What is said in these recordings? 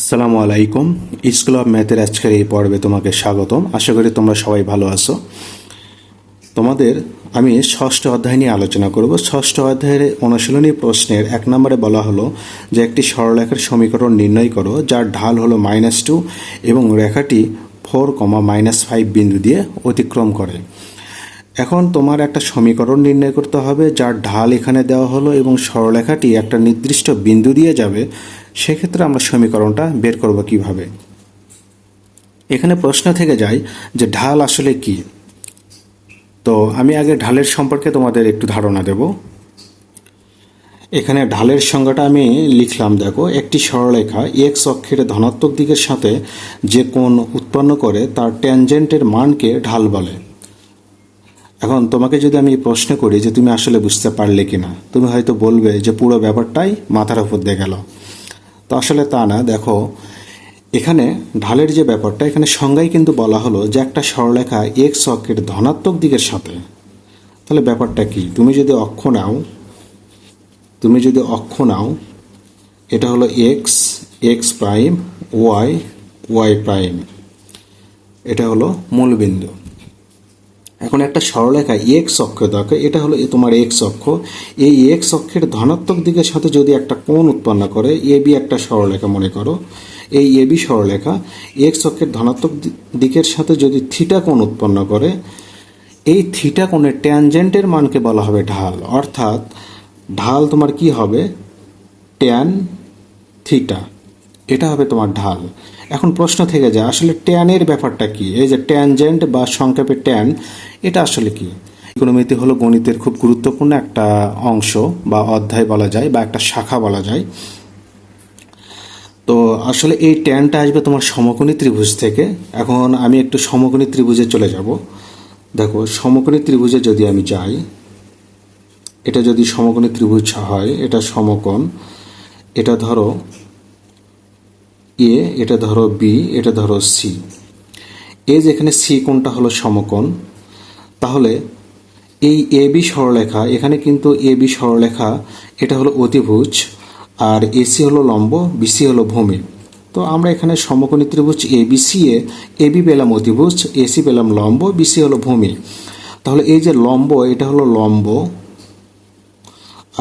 আসসালামু আলাইকুম। School of ম্যাথের আজকের এই পর্বে তোমাকে স্বাগতম। আশা করি তোমরা সবাই ভালো আছো। তোমাদের আমি ষষ্ঠ অধ্যায় নিয়ে আলোচনা করব। ষষ্ঠ অধ্যায়ের অনুশীলনী প্রশ্নের 1 নম্বরে বলা হলো যে একটি সরলরেখার সমীকরণ নির্ণয় করো যার ঢাল হলো -2 এবং রেখাটি 4, -5 বিন্দু দিয়ে অতিক্রম করে। এখন তোমার একটা সমীকরণ নির্ণয় করতে হবে যার ঢাল এখানে দেওয়া হলো এবং সরলরেখাটি একটা নির্দিষ্ট বিন্দু দিয়ে যাবে। সেক্ষেত্রে আমরা সমীকরণটা বের করব কিভাবে। এখানে প্রশ্ন থেকে যায় যে ঢাল আসলে কি। তো আমি আগে ঢালের সম্পর্কে তোমাদের একটু ধারণা দেব। এখানে ঢালের সংজ্ঞাটা আমি লিখলাম, দেখো, একটি সরলরেখা এক্স অক্ষের ধনাত্মক দিকের সাথে যে কোণ উৎপন্ন করে তার ট্যানজেন্টের মানকে ঢাল বলে। এখন তোমাকে যদি আমি প্রশ্ন করি যে তুমি আসলে বুঝতে পারলে কিনা, তুমি হয়তো বলবে যে পুরো ব্যাপারটাই মাথার উপর দিয়ে গেল। তো আসলে তা না। দেখো, এখানে ঢালের যে ব্যাপারটা, এখানে সংজ্ঞায় কিন্তু বলা হলো যে একটা সরলরেখা এক্স অক্ষের ধনাত্মক দিকের সাথে। তাহলে ব্যাপারটা কি? তুমি যদি অক্ষ নাও, এটা হলো X, X prime, Y, Y prime, এটা হলো মূলবিন্দু। এখন একটা সরলরেখা এক্স অক্ষ দেখো, এটা হলো তোমার এক্স অক্ষ। এই এক্স অক্ষের ধনাত্মক দিকের সাথে যদি একটা কোণ উৎপন্ন করে, এবি একটা সরলরেখা মনে করো, এই এবি সরলরেখা এক্স অক্ষের ধনাত্মক দিকের সাথে যদি থিটা কোণ উৎপন্ন করে, এই থিটা কোণের ট্যানজেন্টের মানকে বলা হবে ঢাল। অর্থাৎ ঢাল তোমার কি হবে? ট্যান থিটা, এটা হবে তোমার ঢাল। এখন প্রশ্ন থেকে যায় আসলে ট্যানের ব্যাপারটা কি। এই যে ট্যানজেন্ট বা সংক্ষেপে ট্যান, এটা আসলে কি? ত্রিকোণমিতি হলো গণিতের খুব গুরুত্বপূর্ণ একটা অংশ বা অধ্যায় বলা যায়, বা একটা শাখা বলা যায়। তো আসলে এই ট্যানটা আসবে তোমার সমকোণী ত্রিভুজ থেকে। এখন আমি একটু সমকোণী ত্রিভুজে চলে যাব। দেখো, সমকোণী ত্রিভুজে যদি আমি যাই, এটা যদি সমকোণী ত্রিভুজ হয়, এটা সমকোণ, এটা ধরো এ, এটা ধরো বি, এটা ধরো সি। এই যেখানে সি কোণটা হলো সমকোণ, তাহলে এই এ বি সরলরেখা, এখানে কিন্তু এ বি সরলরেখা এটা হলো অতিভুজ, আর এসি হলো লম্ব, বিসি হলো ভূমি। তো আমরা এখানে সমকোণী ত্রিভুজ এবিসি এ এবি পেলাম অতিভুজ, এসি পেলাম লম্ব, বিসি হলো ভূমি। তাহলে এই যে লম্ব, এটা হলো লম্ব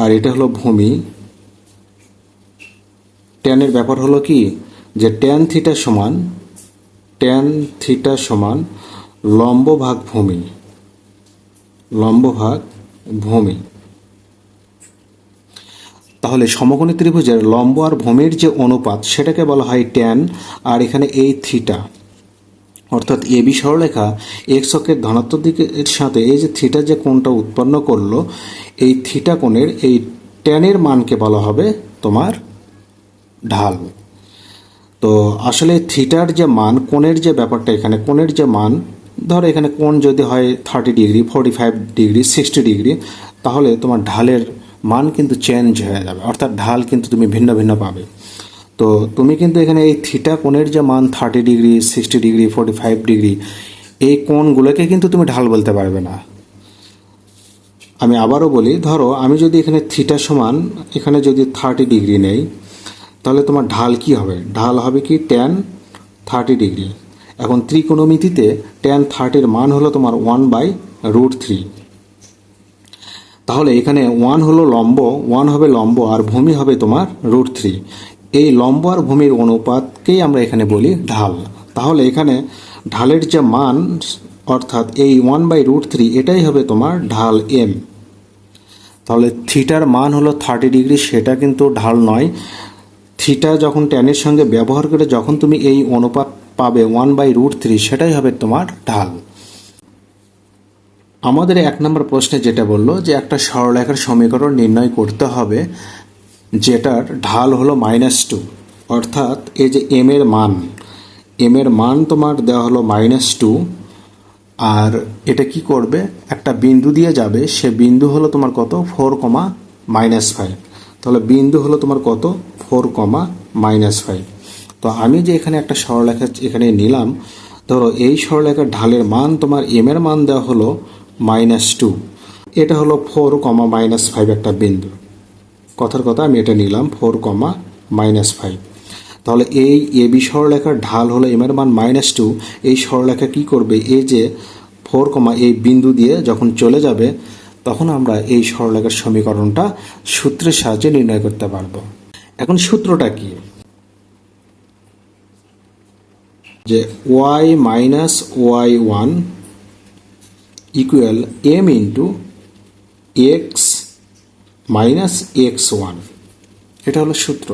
আর এটা হলো ভূমি। ট্যানের ব্যাপার হলো কি, যে ট্যান থিটা সমান লম্ব ভাগ ভূমি, লম্ব ভাগ ভূমি। তাহলে সমকোণী ত্রিভুজের লম্ব আর ভূমির যে অনুপাত, সেটাকে বলা হয় ট্যান। আর এখানে এই থিটা, অর্থাৎ এবি সরলরেখা এক্স অক্ষের ধনাত্মক দিকের সাথে এই যে থিটা যে কোণটা উৎপন্ন করলো, এই থিটা কোণের এই ট্যানের মানকে বলা হবে তোমার ঢাল। তো আসলে থিটার যে মান, কোণের যে ব্যাপারটা, এখানে কোণের যে মান, ধরো এখানে কোণ যদি হয় 30 ডিগ্রি, 45 ডিগ্রি, 60 ডিগ্রি, তাহলে তোমার ঢালের মান কিন্তু চেঞ্জ হয়ে যাবে। অর্থাৎ ঢাল কিন্তু তুমি ভিন্ন ভিন্ন পাবে। তো তুমি কিন্তু এখানে এই থিটা কোণের যে মান 30 ডিগ্রি, 60 ডিগ্রি, 45 ডিগ্রি, এই কোণগুলোকে কিন্তু তুমি ঢাল বলতে পারবে না। আমি আবারও বলি, ধরো আমি যদি এখানে থিটা সমান এখানে যদি 30 ডিগ্রি নেই, তাহলে তোমার ঢাল কি হবে? ঢাল হবে কি? Tan 30 degree. এখন ত্রিকোণমিতিতে ট্যান 30-এর মান হলো তোমার 1/√3। তাহলে এখানে 1 হলো লম্ব, 1 হবে লম্ব, আর ভূমি হবে তোমার √3। এই লম্ব আর ভূমির অনুপাতকেই আমরা এখানে বলি ঢাল। তাহলে এখানে ঢালের যে মান, অর্থাৎ এই 1/√3, এটাই হবে তোমার ঢাল এম। তাহলে থিটার মান হলো 30 ডিগ্রি, সেটা কিন্তু ঢাল নয়। থিটা যখন ট্যানের সঙ্গে ব্যবহার করে যখন তুমি এই অনুপাত পাবে 1/√3, সেটাই হবে তোমার ঢাল। আমাদের 1 নম্বর প্রশ্নে যেটা বললো যে একটা সরলরেখার সমীকরণ নির্ণয় করতে হবে যেটার ঢাল হলো -2। অর্থাৎ এই যে এম এর মান তোমার দেওয়া হলো -2, আর এটা কি করবে? একটা বিন্দু দিয়ে যাবে, সে বিন্দু হলো তোমার কত? 4, তাহলে বিন্দু হলো তোমার কত? 4, তো আমি যে এখানে একটা সরলরেখা এখানে নিলাম, ধরো এই সরলরেখার ঢালের মান তোমার এম এর মান দেওয়া হলো -2, এটা হলো 4, একটা বিন্দু। কথার কথা আমি এটা নিলাম 4, তাহলে এই এ বি সরলরেখার ঢাল হলো এম এর মান -2। এই সরলরেখা কি করবে, এই যে 4, এই বিন্দু দিয়ে যখন চলে যাবে তখন আমরা এই সরলরেখার সমীকরণটা সূত্রের সাহায্যে নির্ণয় করতে পারবো। এখন সূত্রটা কি, যে y minus y1 equal m into x minus x1, এটা হলো সূত্র।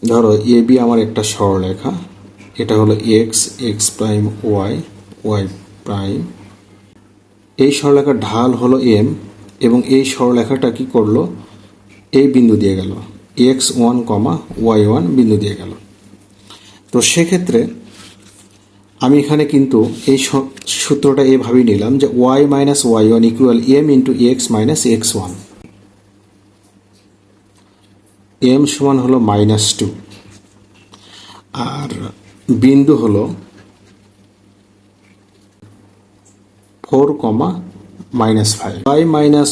ধরো এ বি আমার একটা সরলরেখা, এটা হলো X, X prime Y, Y prime. এই সরলরেখার ঢাল হলো এম এবং এই সরলরেখাটা কি করলো, এই বিন্দু দিয়ে গেল x1, y1 বিন্দু দিয়ে গেল। তো সেক্ষেত্রে আমি এখানে কিন্তু এই সূত্রটা এভাবেই নিলাম যে y minus y1 equal m into x minus x1। m সমান হলো -2 আর বিন্দু হলো 4, -5। y minus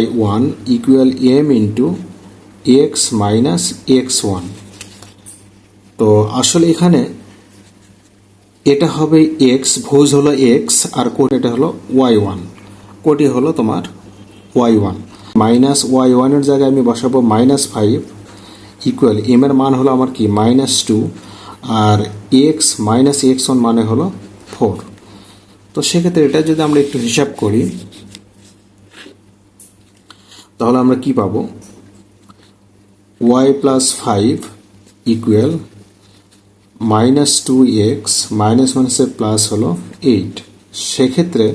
y1 equal m into x minus x1। তো আসলে এখানে এটা হবে x, ভুজ হলো x আর কোট এটা হলো y1, কোটি হলো তোমার y1। মাইনাস y1 এর জায়গায় আমি বসাবো -5 ইকুয়াল m এর মান হলো আমার কি -2 আর x মাইনাস x1 মানে হলো 4। তো সেক্ষেত্রে এটা যদি আমরা একটু হিসাব করি তাহলে আমরা কি পাবো, y plus 5 equal -2x minus মাইনাসের প্লাস হলো 8। সেক্ষেত্রে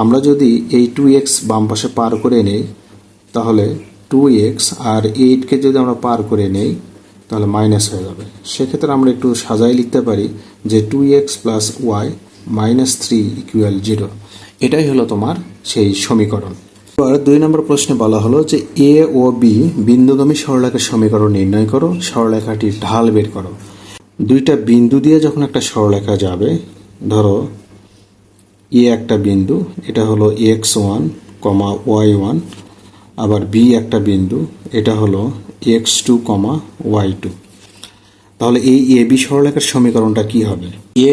আমরা যদি এই 2x বাম পাশে পার করে নেই তাহলে 2x আর 8কে যদি আমরা পার করে নেই তাহলে মাইনাস হয়ে যাবে। সেক্ষেত্রে আমরা একটু সাজাই লিখতে পারি যে 2x plus y minus 3 equal 0। এটাই হলো তোমার সেই সমীকরণ। এবার 2 নম্বর প্রশ্নে বলা হলো যে এ ও বি বিন্দুগামী সরলরেখার সমীকরণ নির্ণয় করো, সরলরেখাটির ঢাল বের করো। দুইটা বিন্দু দিয়ে যখন একটা সরলরেখা যাবে, ধরো এ একটা বিন্দু, এটা হলো x1, y1, আবার বি একটা বিন্দু, এটা হলো x2, y2। তাহলে এই এ বি সরলরেখার সমীকরণটা কি হবে,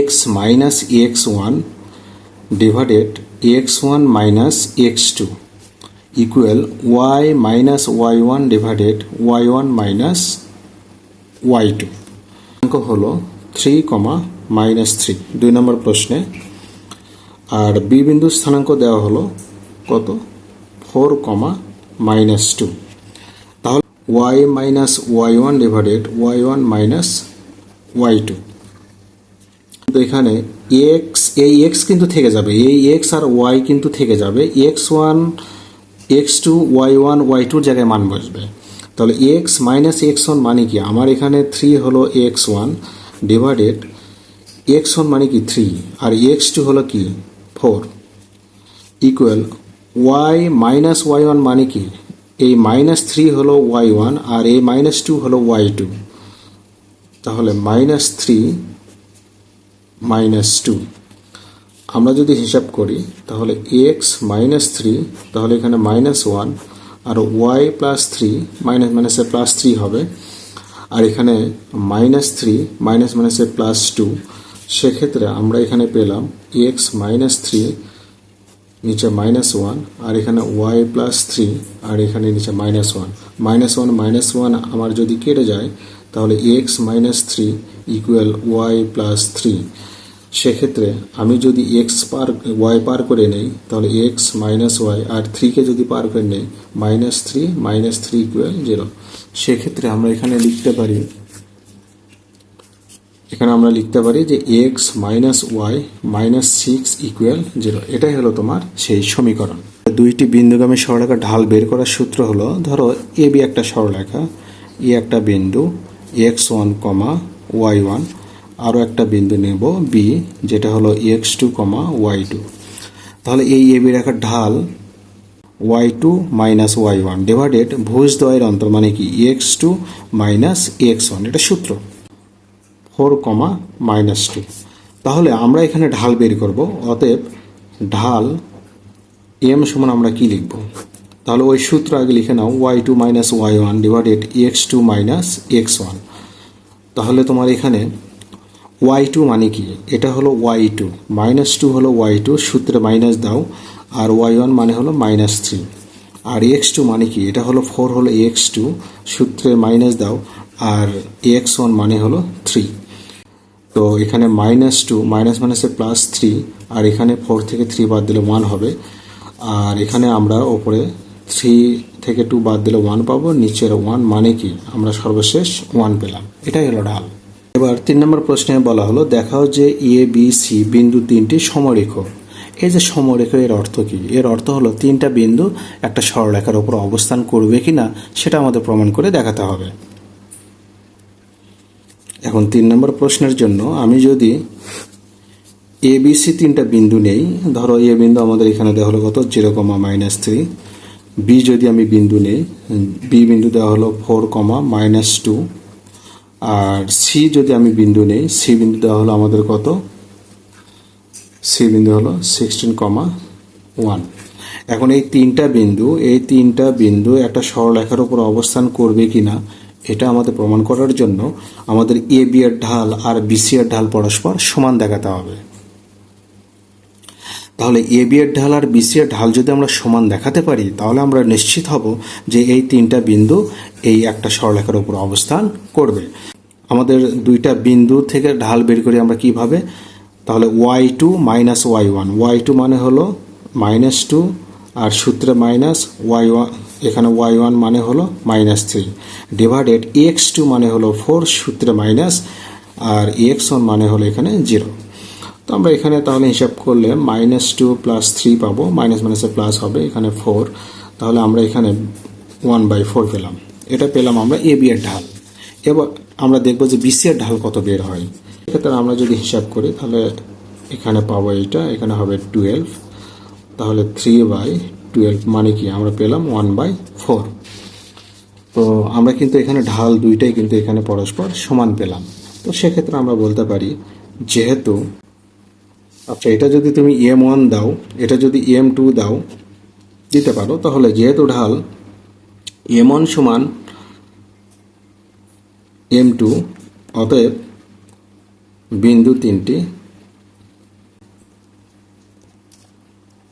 x minus x1 divided x1 minus x2 equal y minus y1 divided y1 minus y2। অঙ্ক হলো 3, -3 2 নম্বর প্রশ্নে। আর বি বিন্দুর স্থানাঙ্ক দেওয়া হলো কত, 4, -2। তাহলে y minus y1 divided y1 minus y2। তো এখানে x, এই x কিন্তু থেকে যাবে, এই x আর y কিন্তু থেকে যাবে, x1, x2, y1, y2 জায়গায় মান বসবে। তাহলে x মাইনাস x1 মানে কি, আমার এখানে 3 হলো x1 ডিভাইডেড x1 মানে কি 3 আর x2 হলো কি 4 ইকুয়াল y মাইনাস y1 মানে কি, এই -3 হলো y1 আর এই -2 হলো y2। তাহলে -3 -2 আমরা যদি হিসাব করি তাহলে x -3, তাহলে এখানে -1 আর y প্লাস 3 মাইনাস মাইনাসের প্লাস 3 হবে, আর এখানে -3 মাইনাস মাইনাসের প্লাস 2। সেক্ষেত্রে আমরা এখানে পেলাম x -3 নিচে -1 আর এখানে y প্লাস 3 আর এখানে নিচে -1, -1 আমার যদি কেটে যায় তাহলে x -3 ইকুয়াল y প্লাস 3। সেক্ষেত্রে আমি যদি y পার করে নেই তাহলে x মাইনাস y আর 3কে যদি পার করে নেই -3 ইকুয়াল 0। সেক্ষেত্রে আমরা এখানে লিখতে পারি যে x minus y minus 6 equal 0। এটাই হলো তোমার সেই সমীকরণ। দুইটি বিন্দুগামী সরলরেখার ঢাল বের করার সূত্র হলো, ধরো এ বি একটা সরলরেখা, এ একটা বিন্দু x1, y1, আরও একটা বিন্দু নেব বি যেটা হলো x2, y2। তাহলে এই এ বি রেখার ঢাল y2 মাইনাস y1 ডিভাইডেড ভুজ দ্বয়ের অন্তর মানে কি x2 মাইনাস x1, এটা সূত্র 4, -2। তাহলে আমরা এখানে ঢাল বের করব, অতএব ঢাল m সমান আমরা কি লিখব, তাহলে ওই সূত্র আগে লিখে নাও y2 minus y1 divided x2 minus x1। তাহলে তোমার এখানে y2 মানে কি, এটা হলো y2, -2 হলো y2, সূত্রে মাইনাস দাও, আর y1 মানে হলো -3, আর x2 মানে কি, এটা হলো 4 হলো x2, সূত্রে মাইনাস দাও, আর x1 মানে হলো 3। তো এখানে -2 মাইনাস মাইনাসে +3, আর এখানে 4 থেকে 3 বাদ দিলে 1 হবে, আর এখানে আমরা ওপরে 3 থেকে 2 বাদ দিলে 1 পাবো, নিচের 1 মানে কি, আমরা সর্বশেষ 1 পেলাম। এটাই হলো ঢাল। এবার 3 নম্বর প্রশ্নে বলা হলো দেখাও যে এ বি সি বিন্দু তিনটি সমরেখ। এই যে সমরেখ এর অর্থ কি? এর অর্থ হলো তিনটা বিন্দু একটা সরলরেখার উপর অবস্থান করবে কিনা সেটা আমাদের প্রমাণ করে দেখাতে হবে। এখন 3 নম্বর প্রশ্নের জন্য আমি যদি এ বি সি তিনটা বিন্দু নেই, ধরো এ বিন্দু আমাদের এখানে দেওয়া হলো কত 0,-3, বি যদি আমি বিন্দু নেই, বি বিন্দু দেওয়া হলো 4,-2, আর সি যদি আমি বিন্দু নেই, সি বিন্দু দেওয়া হলো আমাদের কত, সি বিন্দু হলো 16,1। এখন এই তিনটা বিন্দু একটা সরলরেখার উপর অবস্থান করবে কিনা এটা আমাদের প্রমাণ করার জন্য আমাদের এ বি এর ঢাল আর বি সি এর ঢাল পরস্পর সমান দেখাতে হবে। তাহলে এ বি এর ঢাল আর বি সি এর ঢাল যদি আমরা সমান দেখাতে পারি তাহলে আমরা নিশ্চিত হব যে এই তিনটা বিন্দু এই একটা সরলরেখার উপর অবস্থান করবে। আমাদের দুইটা বিন্দু থেকে ঢাল বের করি আমরা কিভাবে, তাহলে y2 মাইনাস y1, y2 মানে হলো -2, আর সূত্রে মাইনাস y1, এখানে y1 মানে হলো -3, ডিভাইডেড x2 মানে হলো 4, সূত্রে মাইনাস, আর x1 মানে হলো এখানে 0। তো আমরা এখানে তাহলে হিসাব করলে -2 + 3 পাবো, মাইনাস মাইনাসে প্লাস হবে, এখানে 4, তাহলে আমরা এখানে 1/4 পেলাম। এটা পেলাম আমরা এ বি এর ঢাল। এবার আমরা দেখব যে বি সি এর ঢাল কত বের হয়। এক্ষেত্রে আমরা যদি হিসাব করি তাহলে এখানে পাবো এইটা, এখানে হবে 12, তাহলে 3/12 মানে কি আমরা পেলাম 1/4। তো আমরা কিন্তু এখানে ঢাল দুইটাই কিন্তু এখানে পরস্পর সমান পেলাম। তো সেক্ষেত্রে আমরা বলতে পারি যেহেতু, আচ্ছা এটা যদি তুমি m1 দাও, এটা যদি m2 দাও দিতে পারো, তাহলে যেহেতু ঢাল m1 সমান m2, অতএব বিন্দু তিনটি,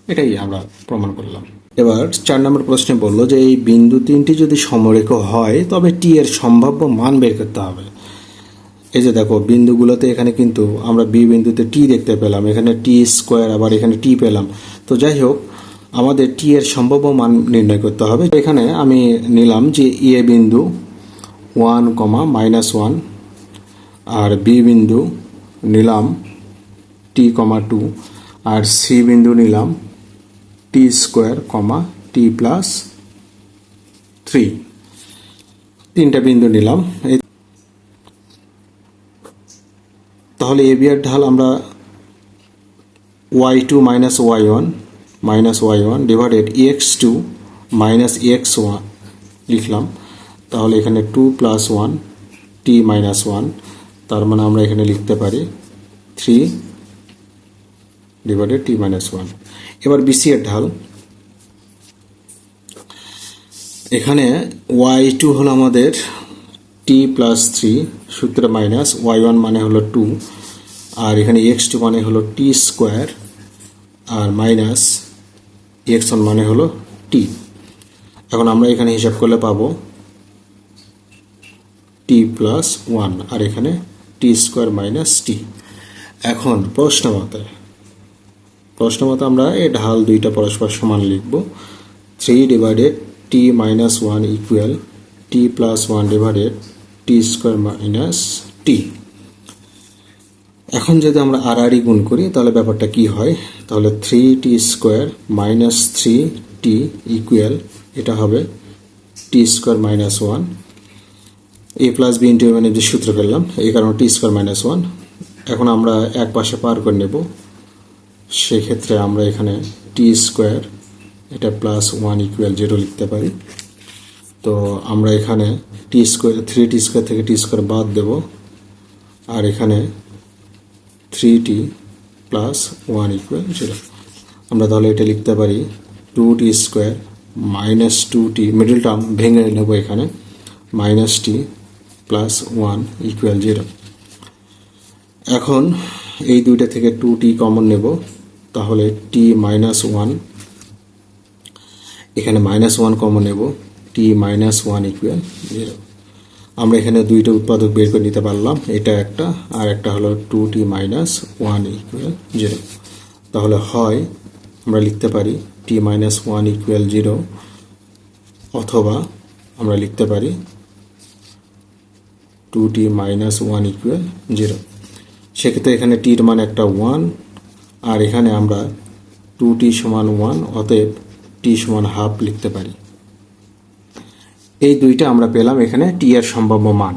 এটাই আমরা প্রমাণ করলাম। এবার 4 নম্বর প্রশ্নে বললো যে এই বিন্দু তিনটি যদি সমরেখ হয় তবে টি এর সম্ভাব্য মান বের করতে হবে। এই যে দেখো বিন্দুগুলোতে এখানে কিন্তু আমরা বি বিন্দুতে টি দেখতে পেলাম, এখানে টি স্কোয়ার, আবার এখানে টি পেলাম। তো যাই হোক আমাদের টি এর সম্ভাব্য মান নির্ণয় করতে হবে। এখানে আমি নিলাম যে এ বিন্দু 1,-1, আর বি বিন্দু নিলাম t,2, আর সি বিন্দু নিলাম t² t+3, তিনটা বিন্দু নিলাম। তাহলে এ বি এর ঢাল আমরা y2 minus y1 divided x2 minus x1 লিখলাম। তাহলে এখানে 2 + 1 t-1, তার মানে আমরা এখানে লিখতে পারি 3 ডিভাইডেড t-1। এবার বিসি এর ঢাল, এখানে y2 হলো আমাদের t+3, সূত্রে মাইনাস, y1 মানে হলো 2, আর এখানে x2 মানে হলো t², আর মাইনাস x1 মানে হলো t। এখন আমরা এখানে হিসাব করলে পাবো t+1, আর এখানে t² - t। এখন প্রশ্ন মতে আমরা এই ঢাল দুইটা পরস্পর সমান লিখব। 3 divided t-1 equal t+1 divided t² - t। এখন যদি আমরা আড়াআড়ি গুণ করি তাহলে ব্যাপারটা কি হয়, তাহলে 3t² - 3t ইকুয়াল, এটা হবে t² - 1, a + b * a যে সূত্র পেলাম এই কারণে t² - 1। এখন আমরা এক পাশে পার করে নেব, সেক্ষেত্রে আমরা এখানে t² এটা +1 ইকুয়াল 0 লিখতে পারি। তো আমরা এখানে t² থেকে t² বাদ দেব, আর এখানে 3t + 1 ইকুয়াল 0। আমরা তাহলে এটা লিখতে পারি 2t² মাইনাস টু টি মিডল টার্ম ভেঙে নেব এখানে, মাইনাস টি প্লাস ওয়ান ইকুয়াল 0। এখন এই দুইটা থেকে 2t কমন নেব, তাহলে t মাইনাস ওয়ান, এখানে মাইনাস ওয়ান কমন নেব, t মাইনাস ওয়ান ইকুয়াল 0। আমরা এখানে দুইটা উৎপাদক বের করে নিতে পারলাম, এটা একটা আর একটা হলো 2t মাইনাস ওয়ান ইকুয়াল 0। তাহলে হয় আমরা লিখতে পারি t মাইনাস ওয়ান ইকুয়াল 0, অথবা আমরা লিখতে পারি 2t মাইনাস ওয়ান ইকুয়াল 0। সেক্ষেত্রে এখানে টির মান একটা 1, আর এখানে আমরা 2t সমান 1, অতএব t সমান হাফ লিখতে পারি। এই দুইটা আমরা পেলাম এখানে t এর সম্ভাব্য মান।